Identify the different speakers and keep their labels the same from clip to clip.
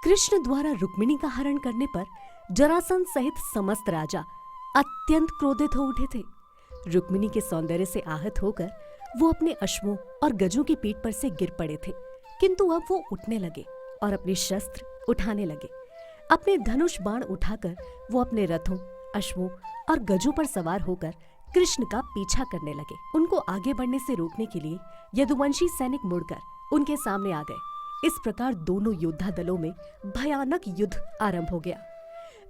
Speaker 1: कृष्ण द्वारा रुक्मिणी का हरण करने पर जरासंध सहित समस्त राजा अत्यंत क्रोधित हो उठे थे। रुक्मिणी के सौंदर्य से आहत होकर वो अपने अश्वों और गजों की पीठ पर से गिर पड़े थे, किंतु अब वो उठने लगे और अपने शस्त्र उठाने लगे। अपने धनुष बाण उठाकर वो अपने रथों, अश्वों और गजों पर सवार होकर कृष्ण का पीछा करने लगे। उनको आगे बढ़ने से रोकने के लिए यदुवंशी सैनिक मुड़कर उनके सामने आ गए। इस प्रकार दोनों योद्धा दलों में भयानक युद्ध आरंभ हो गया।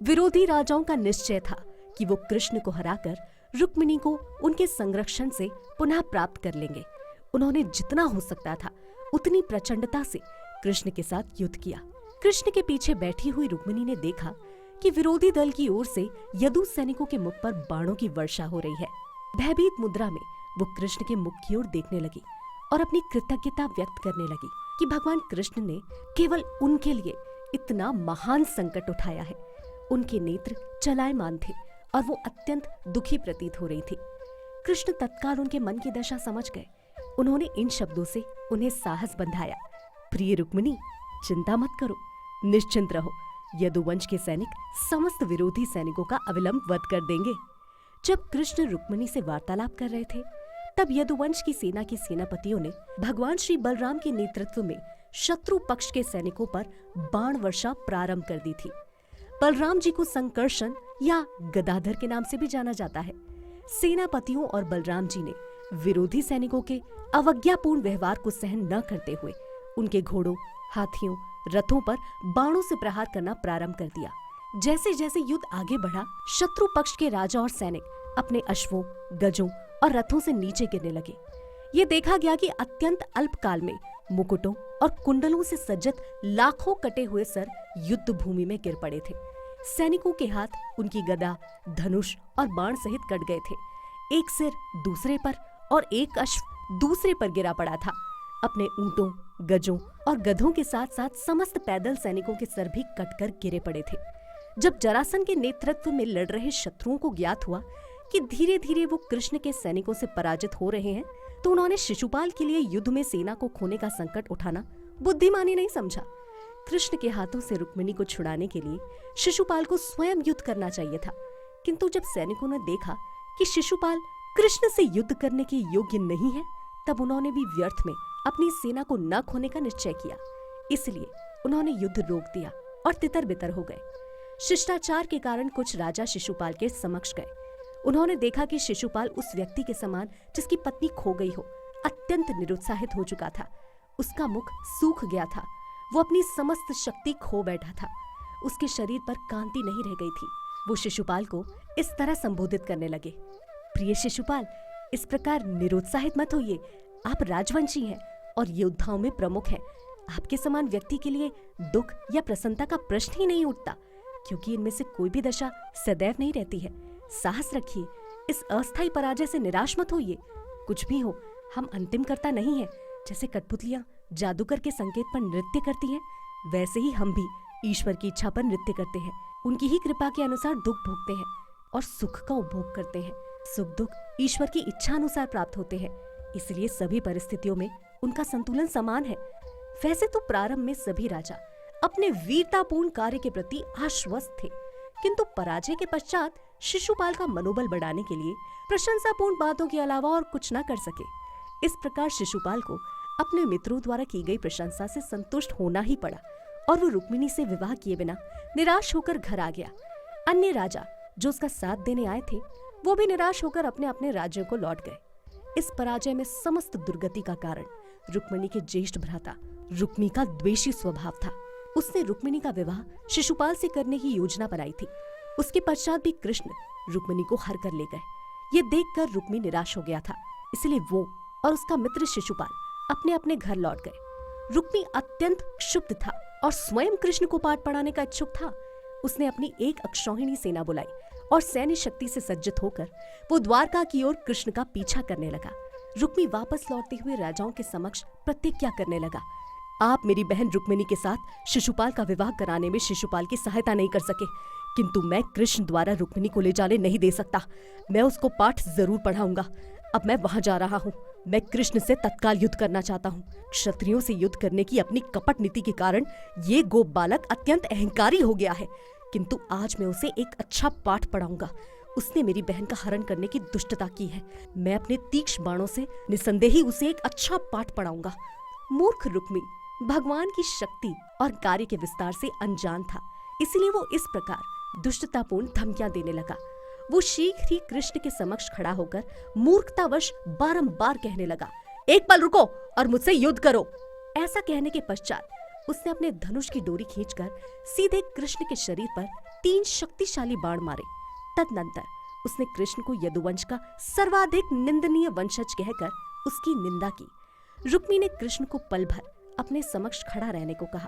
Speaker 1: विरोधी राजाओं का निश्चय था कि वो कृष्ण को हराकर रुक्मिणी को उनके संरक्षण से पुनः प्राप्त कर लेंगे। उन्होंने जितना हो सकता था उतनी प्रचंडता से कृष्ण के साथ युद्ध किया। कृष्ण के पीछे बैठी हुई रुक्मिणी ने देखा कि विरोधी दल की ओर से यदु सैनिकों के मुख पर बाणों की वर्षा हो रही है। भयभीत मुद्रा में वो कृष्ण के मुख की ओर देखने लगी और अपनी कृतज्ञता व्यक्त करने लगी कि भगवान कृष्ण ने केवल उनके लिए इतना महान संकट उठाया है। उनके नेत्र चलायमान थे और वो अत्यंत दुखी प्रतीत हो रही थी। कृष्ण तत्काल उनके मन की दशा समझ गए। उन्होंने इन शब्दों से उन्हें साहस बंधाया, प्रिय रुक्मिणी, चिंता मत करो, निश्चिंत रहो। यदुवंश के सैनिक समस्त विरोधी सैनिकों का अविलंब वध कर देंगे। जब कृष्ण रुक्मिणी से वार्तालाप कर रहे थे, तब यदुवंश की सेना के सेनापतियों ने भगवान श्री बलराम के नेतृत्व में शत्रु पक्ष के सैनिकों पर बाण वर्षा प्रारंभ कर दी थी। बलराम जी को संकर्षण या गदाधर के नाम से भी जाना जाता है। सेनापतियों और बलराम जी ने विरोधी सैनिकों के अवज्ञापूर्ण व्यवहार को सहन न करते हुए उनके घोड़ों, हाथियों, रथों पर बाणों से प्रहार करना प्रारंभ कर दिया। जैसे जैसे युद्ध आगे बढ़ा, शत्रु पक्ष के राजा और सैनिक अपने अश्वों, गजों और रथों से नीचे गिरने लगे। ये देखा गया कि अत्यंत अल्प काल में मुकुटों और कुंडलों से सज्जित लाखों कटे हुए सर युद्ध भूमि में गिर पड़े थे। सैनिकों के हाथ उनकी गदा, धनुष और बाण सहित कट गए थे। एक सिर दूसरे पर और एक अश्व दूसरे पर गिरा पड़ा था। अपने ऊंटों, गजों और गधों के साथ साथ समस्त पैदल सैनिकों के सर भी कटकर गिरे पड़े थे। जब जरासंध के नेतृत्व में लड़ रहे शत्रुओं को ज्ञात हुआ कि धीरे धीरे वो कृष्ण के सैनिकों से पराजित हो रहे हैं, तो उन्होंने शिशुपाल के लिए युद्ध में सेना को खोने का संकट उठाना बुद्धिमानी नहीं समझा। कृष्ण के हाथों से रुक्मिणी को छुड़ाने के लिए शिशुपाल को स्वयं युद्ध करना चाहिए था, किंतु जब सैनिकों ने देखा कि शिशुपाल कृष्ण से युद्ध करने के योग्य नहीं है, तब उन्होंने भी व्यर्थ में अपनी सेना को न खोने का निश्चय किया। इसलिए उन्होंने युद्ध रोक दिया और तितर बितर हो गए। शिष्टाचार के कारण कुछ राजा शिशुपाल के समक्ष गए। उन्होंने देखा कि शिशुपाल उस व्यक्ति के समान जिसकी पत्नी खो गई हो, अत्यंत निरुत्साहित हो चुका था। उसका मुख सूख गया था। वो अपनी समस्त शक्ति खो बैठा था। उसके शरीर पर कांति नहीं रह गई थी। वो शिशुपाल को इस तरह संबोधित करने लगे, प्रिय शिशुपाल, इस प्रकार निरुत्साहित मत होइए। आप राजवंशी हैं और योद्धाओं में प्रमुख हैं। आपके समान व्यक्ति के लिए दुख या प्रसन्नता का प्रश्न ही नहीं उठता, क्योंकि इनमें से कोई भी दशा सदैव नहीं रहती है। साहस रखिए, इस अस्थायी पराजय से निराश मत होइए। कुछ भी हो, हम अंतिम कर्ता नहीं है। जैसे कठपुतलियां जादूगर के संकेत पर नृत्य करती हैं, वैसे ही हम भी ईश्वर की इच्छा पर नृत्य करते हैं। उनकी ही कृपा के अनुसार दुख भोगते हैं और सुख का उपभोग करते हैं। सुख दुख ईश्वर की इच्छा अनुसार प्राप्त होते हैं, इसलिए सभी परिस्थितियों में उनका संतुलन समान है। वैसे तो प्रारंभ में सभी राजा अपने वीरतापूर्ण कार्य के प्रति आश्वस्त थे, किंतु पराजय के पश्चात शिशुपाल का मनोबल बढ़ाने के लिए प्रशंसापूर्ण बातों के अलावा और कुछ न कर सके। इस प्रकार शिशुपाल को अपने मित्रों द्वारा की गई प्रशंसा से संतुष्ट होना ही पड़ा और वो रुक्मिणी से विवाह किए बिना निराश होकर घर आ गया। अन्य राजा जो उसका साथ देने आए थे, वो भी निराश होकर अपने अपने राज्यों को लौट गए। इस पराजय में समस्त दुर्गति का कारण रुक्मिणी के ज्येष्ठ भ्राता रुक्मी का द्वेषी स्वभाव था। उसने रुक्मिणी का विवाह शिशुपाल से करने की योजना बनाई थी। उसके पश्चात भी कृष्ण रुक्मिणी को हर कर ले गए। ये देखकर रुक्मी निराश हो गया था, इसलिए वो और उसका मित्र शिशुपाल अपने अपने घर लौट गए। रुक्मी अत्यंत क्षुब्ध था और स्वयं कृष्ण को पाठ पढ़ाने का इच्छुक था। उसने अपनी एक अक्षौहिणी सेना बुलाई और सैन्य शक्ति से सज्जित होकर वो द्वारका की ओर कृष्ण का पीछा करने लगा। रुक्मी वापस लौटते हुए राजाओं के समक्ष प्रतिज्ञा करने लगा, आप मेरी बहन रुक्मिणी के साथ शिशुपाल का विवाह कराने में शिशुपाल की सहायता नहीं कर सके, किंतु मैं कृष्ण द्वारा रुक्मिणी को ले जाने नहीं दे सकता। मैं उसको पाठ जरूर पढ़ाऊंगा। अब मैं वहां जा रहा हूँ। मैं कृष्ण से तत्काल युद्ध करना चाहता हूँ। क्षत्रियों से युद्ध करने की अपनी कपट नीति के कारण ये गोप बालक अत्यंत अहंकारी हो गया है, किंतु आज मैं उसे एक अच्छा पाठ पढ़ाऊंगा। उसने मेरी बहन का हरण करने की दुष्टता की है। मैं अपने तीक्ष्ण बाणों से निसंदेह ही उसे एक अच्छा पाठ पढ़ाऊंगा। मूर्ख रुक्मी भगवान की शक्ति और कार्य के विस्तार से अनजान था, इसलिए वो इस प्रकार दुष्टतापूर्ण धमकियां देने लगा। वो शीघ्र ही कृष्ण के समक्ष खड़ा होकर मूर्खतावश बारंबार कहने लगा, एक पल रुको और मुझसे युद्ध करो। ऐसा कहने के पश्चात उसने अपने धनुष की डोरी खींचकर सीधे कृष्ण के शरीर पर 3 शक्तिशाली बाण मारे। तदनंतर उसने कृष्ण को यदुवंश का सर्वाधिक निंदनीय वंशज कहकर उसकी निंदा की। रुक्मी ने कृष्ण को पल भर अपने समक्ष खड़ा रहने को कहा,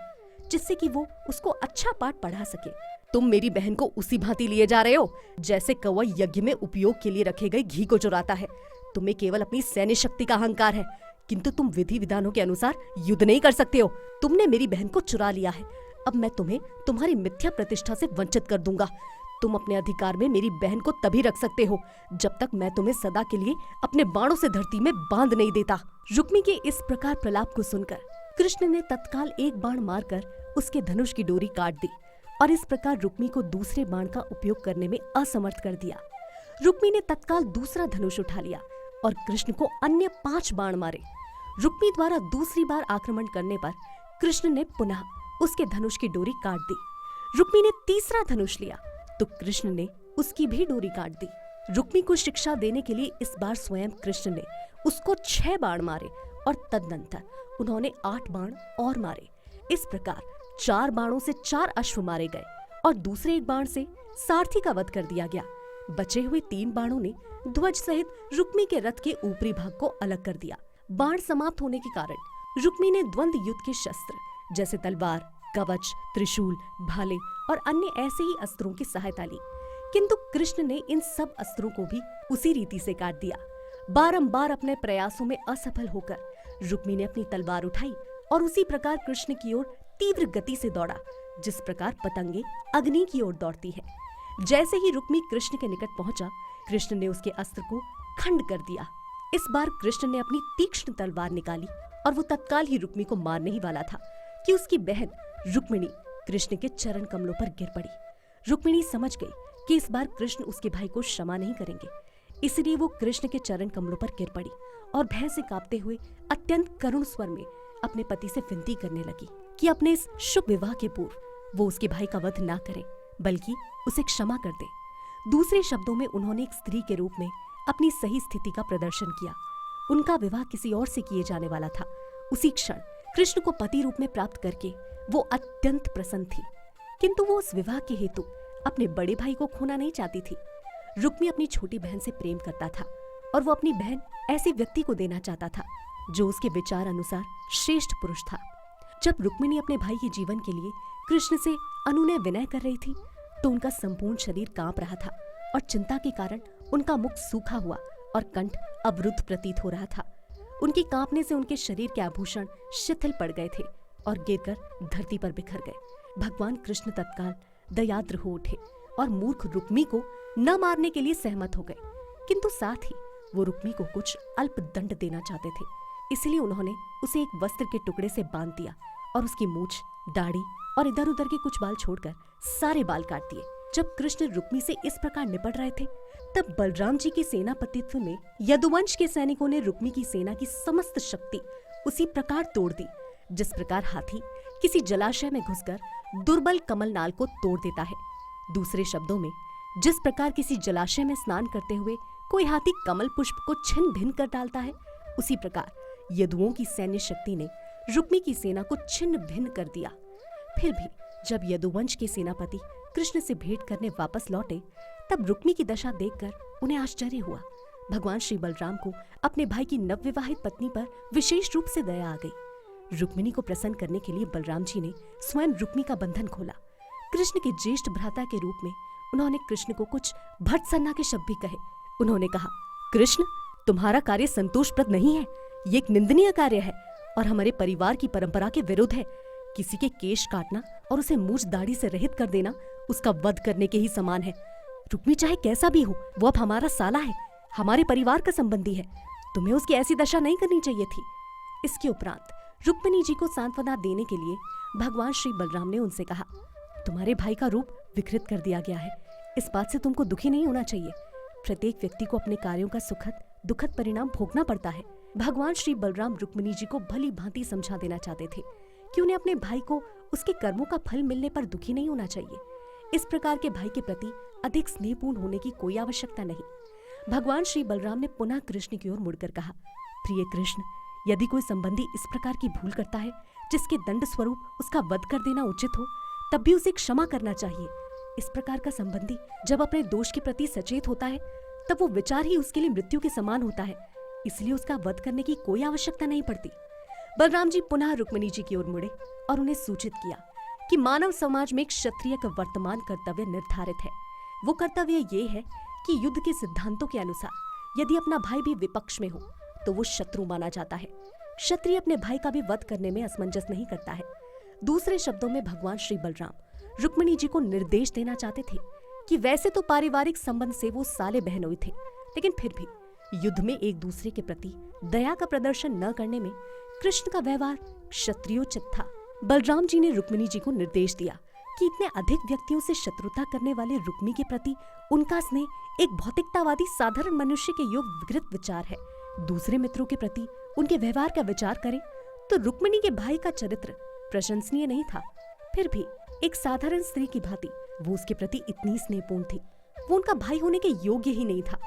Speaker 1: जिससे कि वो उसको अच्छा पाठ पढ़ा सके। तुम मेरी बहन को उसी भांति लिए जा रहे हो जैसे कौवा यज्ञ में उपयोग के लिए रखे गए घी को चुराता है। तुम्हें केवल अपनी सैन्य शक्ति का अहंकार है, किंतु तुम विधि विधानों के अनुसार युद्ध नहीं कर सकते हो। तुमने मेरी बहन को चुरा लिया है, अब मैं तुम्हें तुम्हारी मिथ्या प्रतिष्ठा से वंचित कर दूंगा। तुम अपने अधिकार में मेरी बहन को तभी रख सकते हो जब तक मैं तुम्हें सदा के लिए अपने बाणों से धरती में बांध नहीं देता। रुक्मी के इस प्रकार प्रलाप को सुनकर कृष्ण ने तत्काल एक बाण मारकर उसके धनुष की डोरी काट दी और इस प्रकार रुक्मी को दूसरे बाण का उपयोग करने में असमर्थ कर दिया। रुक्मी ने तत्काल दूसरा धनुष उठा लिया और कृष्ण को अन्य 5 बाण मारे। रुक्मी द्वारा दूसरी बार आक्रमण करने पर कृष्ण ने पुनः उसके धनुष की डोरी काट दी। रुक्मी ने तीसरा धनुष लिया तो कृष्ण ने उसकी भी डोरी काट दी। रुक्मी को शिक्षा देने के लिए इस बार स्वयं कृष्ण ने उसको 6 बाण मारे और तदनंतर उन्होंने 8 बाण और मारे। इस प्रकार 4 बाणों से 4 अश्व मारे गए और दूसरे एक बाण से सारथी का वध कर दिया गया। बचे हुए 3 बाणों ने ध्वज सहित रुक्मी के रथ के ऊपरी भाग को अलग कर दिया। बाण समाप्त होने के कारण रुक्मी ने द्वंद्व युद्ध के शस्त्र जैसे तलवार, कवच, त्रिशूल, भाले और अन्य ऐसे ही अस्त्रों की सहायता ली, किंतु कृष्ण ने इन सब अस्त्रों को भी उसी रीति से काट दिया। बारंबार अपने प्रयासों में असफल होकर रुक्मी ने अपनी तलवार उठाई और उसी प्रकार कृष्ण की ओर तीव्र गति से दौड़ा, जिस प्रकार पतंगे अग्नि की ओर दौड़ती है। जैसे ही रुक्मी कृष्ण के निकट पहुंचा, कृष्ण ने उसके अस्त्र को खंड कर दिया। इस बार कृष्ण ने अपनी तीक्ष्ण तलवार निकाली और वो तत्काल ही रुक्मी को मारने ही वाला था कि उसकी बहन रुक्मिणी कृष्ण के चरण कमलों पर गिर पड़ी। रुक्मिणी समझ गई कि इस बार कृष्ण उसके भाई को क्षमा नहीं करेंगे, इसलिए वो कृष्ण के चरण कमलों पर गिर पड़ी और भय से कांपते हुए अत्यंत करुण स्वर में अपने पति से विनती करने लगी कि अपने इस शुभ विवाह के पूर्व वो उसके भाई का वध ना करे, बल्कि उसे क्षमा कर दे। दूसरे शब्दों में उन्होंने एक स्त्री के रूप में अपनी सही स्थिति का प्रदर्शन किया। उनका विवाह किसी और से किए जाने वाला था। उसी क्षण कृष्ण को पति रूप में प्राप्त करके वो अत्यंत प्रसन्न थी, किंतु वो उस विवाह के हेतु अपने बड़े भाई को खोना नहीं चाहती थी। रुक्मी अपनी छोटी बहन से प्रेम करता था और वो अपनी बहन ऐसे व्यक्ति को देना चाहता था जो उसके विचार अनुसार श्रेष्ठ पुरुष था। जब रुक्मिणी अपने भाई के जीवन के लिए कृष्ण से अनुनय विनय कर रही थी तो उनका संपूर्ण शरीर कांप रहा था और चिंता के कारण उनका मुख सूखा हुआ और कंठ अवरुद्ध प्रतीत हो रहा था। उनके कांपने से उनके शरीर के आभूषण शिथिल पड़ गए थे और गिरकर धरती पर बिखर गए। भगवान कृष्ण तत्काल दयाद्र हो उठे और मूर्ख रुक्मी को न मारने के लिए सहमत हो गए, किंतु साथ ही वो रुक्मी को कुछ अल्प दंड देना चाहते थे। इसलिए उन्होंने उसे एक वस्त्र के टुकड़े से बांध दिया और उसकी मूछ, दाढ़ी और इधर उधर के कुछ बाल छोड़कर सारे बाल काट दिए। जब कृष्ण रुक्मी से इस प्रकार निपट रहे थे तब बलराम जी के सेनापतित्व में यदुवंश के सैनिकों ने रुक्मी की सेना की समस्त शक्ति उसी प्रकार तोड़ दी जिस प्रकार हाथी किसी जलाशय में घुसकर दुर्बल कमलनाल को तोड़ देता है। दूसरे शब्दों में, जिस प्रकार किसी जलाशय में स्नान करते हुए कोई हाथी कमल पुष्प को छिन्न भिन्न कर डालता है, उसी प्रकार यदुओं की सैन्य शक्ति ने रुक्मी की सेना को छिन्न भिन्न कर दिया। फिर भी जब यदुवंश के सेनापति कृष्ण से भेंट करने वापस लौटे तब रुक्मी की दशा देखकर उन्हें आश्चर्य हुआ। भगवान श्री बलराम को अपने भाई की नवविवाहित पत्नी पर विशेष रूप से दया आ गई। रुक्मिणी को प्रसन्न करने के लिए बलराम जी ने स्वयं रुक्मी का बंधन खोला। कृष्ण के ज्येष्ठ भ्राता के रूप में उन्होंने कृष्ण को कुछ भर्त्सना के शब्द भी कहे। उन्होंने कहा, कृष्ण, तुम्हारा कार्य संतोषप्रद नहीं है, ये एक निंदनीय कार्य है और हमारे परिवार की परंपरा के विरुद्ध है। किसी के केश काटना और उसे मूछ दाढ़ी से रहित कर देना उसका वध करने के ही समान है। रुक्मी चाहे कैसा भी हो, वो अब हमारा साला है, हमारे परिवार का संबंधी है, तुम्हें उसकी ऐसी दशा नहीं करनी चाहिए थी। इसके उपरांत रुक्मिणी जी को सांत्वना देने के लिए भगवान श्री बलराम ने उनसे कहा, तुम्हारे भाई का रूप विकृत कर दिया गया है, इस बात से तुमको दुखी नहीं होना चाहिए। प्रत्येक व्यक्ति को अपने कार्यों का सुखद दुखद परिणाम भोगना पड़ता है। भगवान श्री बलराम रुक्मिणी जी को भली भांति समझा देना चाहते थे कि उन्हें अपने भाई को उसके कर्मों का फल मिलने पर दुखी नहीं होना चाहिए। इस प्रकार के भाई के प्रति अधिक स्नेहपूर्ण होने की कोई आवश्यकता नहीं। भगवान श्री बलराम ने पुनः कृष्ण की ओर मुड़कर कहा, प्रिय कृष्ण, यदि कोई संबंधी इस प्रकार की भूल करता है जिसके दंड स्वरूप उसका वध कर देना उचित हो, तब भी उसे क्षमा करना चाहिए। इस प्रकार का संबंधी जब अपने दोष के प्रति सचेत होता है तब वो विचार ही उसके लिए मृत्यु के समान होता है, इसलिए उसका वध करने की कोई आवश्यकता नहीं पड़ती। बलराम जी पुनः रुक्मिणी जी की ओर मुड़े और उन्हें सूचित किया कि मानव समाज में एक क्षत्रिय का वर्तमान कर्तव्य निर्धारित है। वो कर्तव्य ये है कि युद्ध के सिद्धांतों के अनुसार यदि अपना भाई भी विपक्ष में हो तो वो शत्रु माना जाता है। क्षत्रिय अपने भाई का भी वध करने में असमंजस नहीं करता है। दूसरे शब्दों में भगवान श्री बलराम रुक्मिणी जी को निर्देश देना चाहते थे कि वैसे तो पारिवारिक संबंध से वो साले बहनोई थे, लेकिन फिर भी युद्ध में एक दूसरे के प्रति दया का प्रदर्शन न करने में कृष्ण का व्यवहार क्षत्रियोचित था। बलराम जी ने रुक्मिणी जी को निर्देश दिया कि इतने अधिक व्यक्तियों से शत्रुता करने वाले रुक्मी के प्रति उनका स्नेह एक भौतिकतावादी साधारण मनुष्य के योग विकृत विचार है। दूसरे मित्रों के प्रति उनके व्यवहार का विचार करें तो रुक्मिणी के भाई का चरित्र प्रशंसनीय नहीं था, फिर भी एक साधारण स्त्री की भांति वो उसके प्रति इतनी स्नेहपूर्ण थी, वो उनका भाई होने के योग्य ही नहीं था।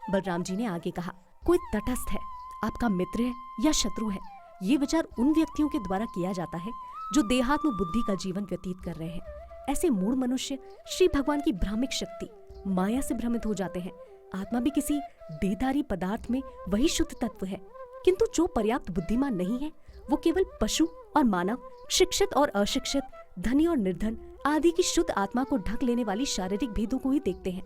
Speaker 1: बलराम जी ने आगे कहा, कोई तटस्थ है, आपका मित्र है या शत्रु है, ये विचार उन व्यक्तियों के द्वारा किया जाता है जो देहात्म बुद्धि का जीवन व्यतीत कर रहे हैं। ऐसे मूढ़ मनुष्य श्री भगवान की भ्रामिक शक्ति माया से भ्रमित हो जाते हैं। आत्मा भी किसी देहधारी पदार्थ में वही शुद्ध तत्व है, किंतु जो पर्याप्त बुद्धिमान नहीं है वो केवल पशु और मानव, शिक्षित और अशिक्षित, धनी और निर्धन आदि की शुद्ध आत्मा को ढक लेने वाली शारीरिक भेदों को ही देखते हैं।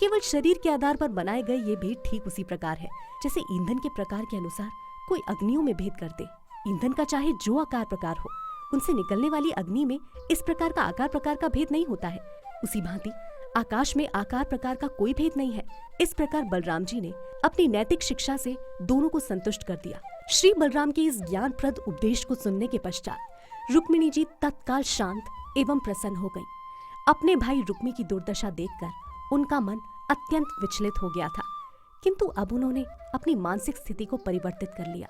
Speaker 1: केवल शरीर के आधार पर बनाए गए ये भेद ठीक उसी प्रकार है जैसे ईंधन के प्रकार के अनुसार कोई अग्नियों में भेद कर दे। ईंधन का चाहे जो आकार प्रकार हो, उनसे निकलने वाली अग्नि में इस प्रकार का आकार प्रकार का भेद नहीं होता है। उसी भांति आकाश में आकार प्रकार का कोई भेद नहीं है। इस प्रकार बलराम जी ने अपनी नैतिक शिक्षा से दोनों को संतुष्ट कर दिया। श्री बलराम के इस ज्ञानप्रद उपदेश को सुनने के पश्चात रुक्मिणी जी तत्काल शांत एवं प्रसन्न हो गईं। अपने भाई रुक्मी की दुर्दशा देखकर उनका मन अत्यंत विचलित हो गया था, किंतु अब उन्होंने अपनी मानसिक स्थिति को परिवर्तित कर लिया।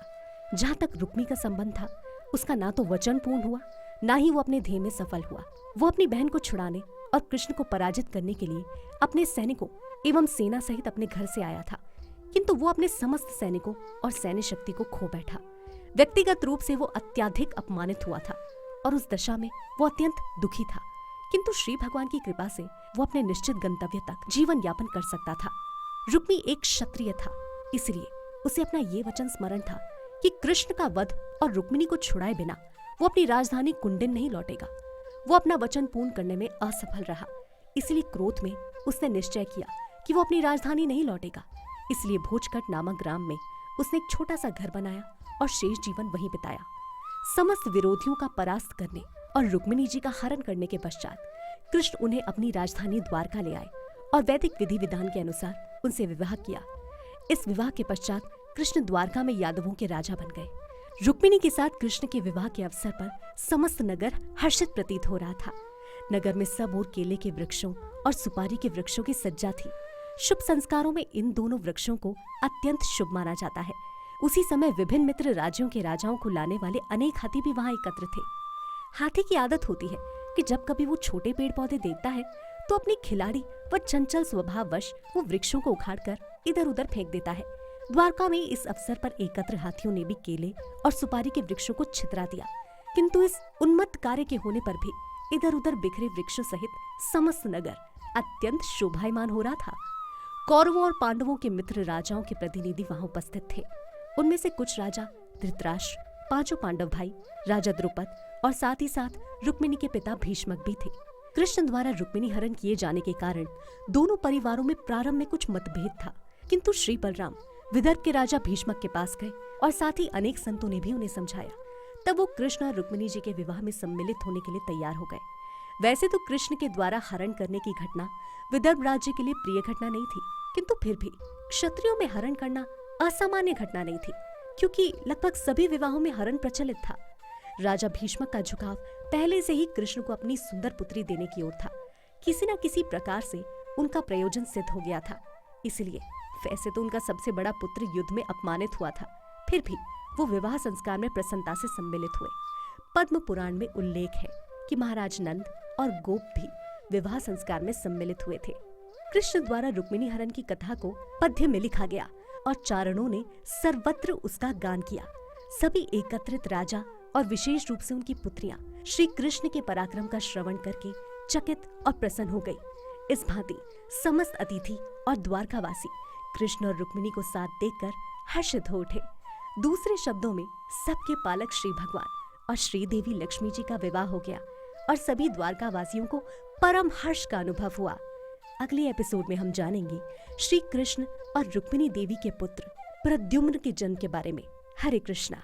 Speaker 1: जहाँ तक रुक्मी का संबंध था, उसका ना तो वचन पूर्ण हुआ, ना ही वो अपने ध्येय में सफल हुआ। वो अपनी बहन को छुड़ाने और कृष्ण को पराजित करने के लिए अपने सैनिकों एवं सेना सहित अपने घर से आया था, किंतु वो अपने समस्त सैनिकों और सैन्य शक्ति को खो बैठा। व्यक्तिगत रूप से वो अत्याधिक अपमानित हुआ था और उस दशा में वो अत्यंत दुखी था, किंतु श्री भगवान की कृपा से वो अपने निश्चित गंतव्य तक जीवन यापन कर सकता था। रुक्मी एक क्षत्रिय था, इसलिए उसे अपना ये वचन स्मरण था कि कृष्ण का वध और रुक्मिणी को छुड़ाए बिना वो अपनी राजधानी कुंडिन नहीं लौटेगा। वो अपना वचन पूर्ण करने में असफल रहा, इसलिए क्रोध में उसने निश्चय किया कि वो अपनी राजधानी नहीं लौटेगा। इसलिए भोजकट नामक ग्राम में उसने एक छोटा सा घर बनाया और शेष जीवन वहीं बिताया। समस्त विरोधियों का परास्त करने और रुक्मिणी जी का हरण करने के पश्चात कृष्ण उन्हें अपनी राजधानी द्वारका ले आए और वैदिक विधि विधान के अनुसार उनसे विवाह किया। इस विवाह के पश्चात कृष्ण द्वारका में यादवों के राजा बन गए। रुक्मिणी के साथ कृष्ण के विवाह के अवसर पर समस्त नगर हर्षित प्रतीत हो रहा था। नगर में सब ओर केले के वृक्षों और सुपारी के वृक्षों की सज्जा थी। शुभ संस्कारों में इन दोनों वृक्षों को अत्यंत शुभ माना जाता है। उसी समय विभिन्न मित्र राज्यों के राजाओं को लाने वाले अनेक हाथी भी वहां एकत्र थे। हाथी की आदत होती है कि जब कभी वो छोटे पेड़ पौधे देखता है तो अपनी खिलाड़ी व चंचल स्वभाववश वो वृक्षों को उखाड़कर इधर उधर फेंक देता है। द्वारका में इस अवसर पर एकत्र हाथियों ने भी केले और सुपारी के वृक्षों को छितरा दिया, किंतु इस उन्मत्त कार्य के होने पर भी इधर उधर बिखरे वृक्षों सहित समस्त नगर अत्यंत शोभायमान हो रहा था। कौरवों और पांडवों के मित्र राजाओं के प्रतिनिधि वहां उपस्थित थे। उनमें से कुछ राजा धृतराष्ट्र, पांचों पांडव भाई, राजा द्रुपद और साथ ही साथ रुक्मिणी के पिता भीष्मक भी थे। कृष्ण द्वारा रुक्मिणी हरण किए जाने के कारण दोनों परिवारों में प्रारंभ में कुछ मतभेद था, किंतु श्री बलराम विदर्भ के राजा भीष्मक के पास गए और साथ ही अनेक संतों ने भी उन्हें समझाया। तब वो कृष्ण और रुक्मिणी जी के विवाह में सम्मिलित होने के लिए तैयार हो गए। वैसे तो कृष्ण के द्वारा हरण करने की घटना विदर्भ राज्य के लिए प्रिय घटना नहीं थी, किंतु फिर भी क्षत्रियों में हरण करना असामान्य घटना नहीं थी, क्योंकि लगभग सभी विवाहों में हरण प्रचलित था। राजा भीष्मक का झुकाव पहले से ही कृष्ण को अपनी सुंदर पुत्री देने की ओर था। किसी न किसी प्रकार से उनका प्रयोजन सिद्ध हो गया था। इसलिए वैसे तो उनका सबसे बड़ा पुत्र युद्ध में अपमानित हुआ था, फिर भी वो विवाह संस्कार में प्रसन्नता से सम्मिलित हुए। पद्म पुराण में उल्लेख है कि महाराज नंद और गोप भी विवाह संस्कार में सम्मिलित हुए थे। कृष्ण द्वारा रुक्मिणी हरण की कथा को पद्य में लिखा गया और चारणों ने सर्वत्र उसका गान किया। सभी एकत्रित राजा और विशेष रूप से उनकी पुत्रियां श्री कृष्ण के पराक्रम का श्रवण करके चकित और प्रसन्न हो गई। इस भांति समस्त अतिथि और द्वारकावासी कृष्ण और रुक्मिणी को साथ देखकर हर्षित हो उठे। दूसरे शब्दों में सबके पालक श्री भगवान और श्री देवी लक्ष्मी जी का विवाह हो गया और सभी द्वारकावासियों को परम हर्ष का अनुभव हुआ। अगले एपिसोड में हम जानेंगे श्री कृष्ण और रुक्मिणी देवी के पुत्र प्रद्युम्न के जन्म के बारे में। हरे कृष्णा।